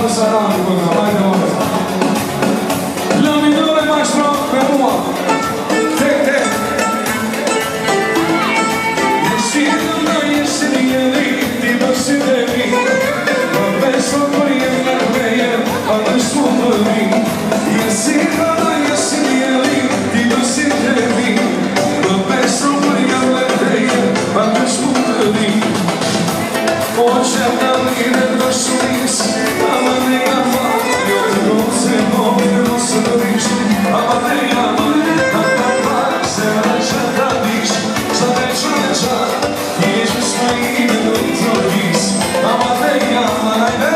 për Sarani, për nga majtë në ore. Lëmidore maestro me mua. Te. Jesi në jesi njeri, ti bësi dhe mi. Për beso për jem në krejem, për në shku për mi. Jesi në jesi njeri, ti bësi dhe mi. Për beso për jem në krejem, për në shku për mi. O që të mire të shuris, ama ne ama, jo të gose mojë në mosë të rish, ama ne ama, se në që të dish, sa dhe që në qa, i që s'ma i në të vis, ama ne ama, najde.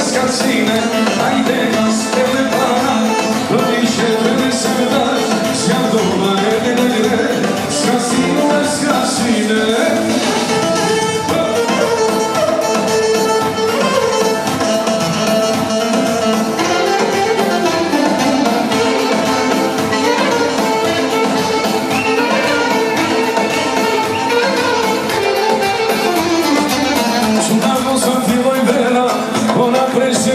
Skacine, ajde nas edhe para, do ishe edhe se me dash, s'jam doma edhe dhe, skacine. Shumë nërë mos më filloj vera, ona prej se